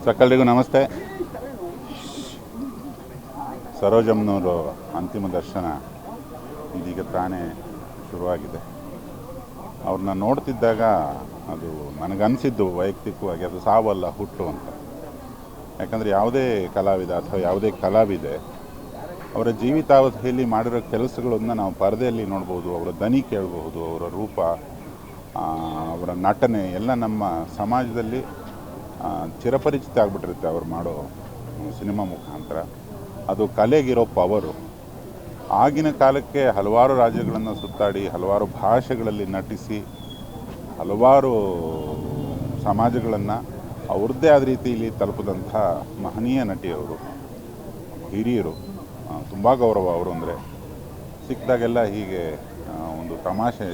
ಸಕಲರಿಗೂ ನಮಸ್ತೆ. ಸರೋಜಮ್ಮನವರು ಅಂತಿಮ ದರ್ಶನ ಇದೀಗ ತಾನೇ ಶುರುವಾಗಿದೆ. ಅವ್ರನ್ನ ನೋಡ್ತಿದ್ದಾಗ ಅದು ನನಗನ್ಸಿದ್ದು ವೈಯಕ್ತಿಕವಾಗಿ ಅದು ಸಾವಲ್ಲ, ಹುಟ್ಟು ಅಂತ. ಯಾಕಂದರೆ ಯಾವುದೇ ಕಲಾವಿದ ಅಥವಾ ಯಾವುದೇ ಕಲಾವಿದೆ ಅವರ ಜೀವಿತಾವಧಿಯಲ್ಲಿ ಮಾಡಿರೋ ಕೆಲಸಗಳನ್ನು ನಾವು ಪರದೆಯಲ್ಲಿ ನೋಡ್ಬೋದು, ಅವರ ದನಿ ಕೇಳಬಹುದು, ಅವರ ರೂಪ, ಅವರ ನಟನೆ ಎಲ್ಲ ನಮ್ಮ ಸಮಾಜದಲ್ಲಿ ಚಿರಪರಿಚಿತ ಆಗಿಬಿಟ್ಟಿರುತ್ತೆ ಅವ್ರು ಮಾಡೋ ಸಿನಿಮಾ ಮುಖಾಂತರ. ಅದು ಕಲೆಗಿರೋ ಪವರು. ಆಗಿನ ಕಾಲಕ್ಕೆ ಹಲವಾರು ರಾಜ್ಯಗಳನ್ನು ಸುತ್ತಾಡಿ ಹಲವಾರು ಭಾಷೆಗಳಲ್ಲಿ ನಟಿಸಿ ಹಲವಾರು ಸಮಾಜಗಳನ್ನು ಅವ್ರದ್ದೇ ಆದ ರೀತಿಯಲ್ಲಿ ತಲುಪಿದಂಥ ಮಹನೀಯ ನಟಿಯವರು, ಹಿರಿಯರು. ತುಂಬ ಗೌರವ ಅವರು ಅಂದರೆ. ಸಿಕ್ಕಿದಾಗೆಲ್ಲ ಹೀಗೆ ಒಂದು ತಮಾಷೆ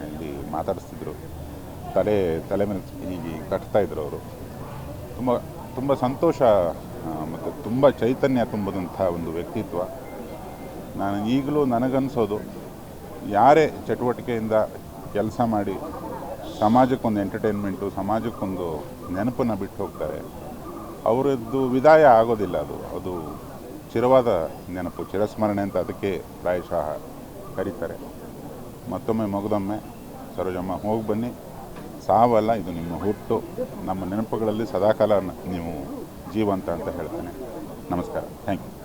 ಇಲ್ಲಿ ಮಾತಾಡಿಸ್ತಿದ್ರು, ತಲೆ ಮೇಲೆ ಹೀಗೆ ಕಟ್ತಾಯಿದ್ರು ಅವರು. ತುಂಬ ಸಂತೋಷ ಮತ್ತು ತುಂಬ ಚೈತನ್ಯ ತುಂಬಿದಂಥ ಒಂದು ವ್ಯಕ್ತಿತ್ವ. ನಾನು ಈಗಲೂ ನನಗನ್ಸೋದು, ಯಾರೇ ಚಟುವಟಿಕೆಯಿಂದ ಕೆಲಸ ಮಾಡಿ ಸಮಾಜಕ್ಕೊಂದು ಎಂಟರ್ಟೈನ್ಮೆಂಟು, ಸಮಾಜಕ್ಕೊಂದು ನೆನಪನ್ನು ಬಿಟ್ಟು ಹೋಗ್ತಾರೆ, ಅವರದ್ದು ವಿದಾಯ ಆಗೋದಿಲ್ಲ. ಅದು ಚಿರವಾದ ನೆನಪು, ಚಿರಸ್ಮರಣೆ ಅಂತ ಅದಕ್ಕೆ ಪ್ರಾಯಶಃ ಕರೀತಾರೆ. ಮತ್ತೊಮ್ಮೆ ಮಗದೊಮ್ಮೆ ಸರೋಜಮ್ಮ, ಹೋಗಿ ಬನ್ನಿ. ಸಾವಲ್ಲ, ಇದು ನಿಮ್ಮ ಹುಟ್ಟು. ನಮ್ಮ ನೆನಪುಗಳಲ್ಲಿ ಸದಾಕಾಲ ನೀವು ಜೀವಂತ ಅಂತ ಹೇಳ್ತೇನೆ. ನಮಸ್ಕಾರ. Thank you.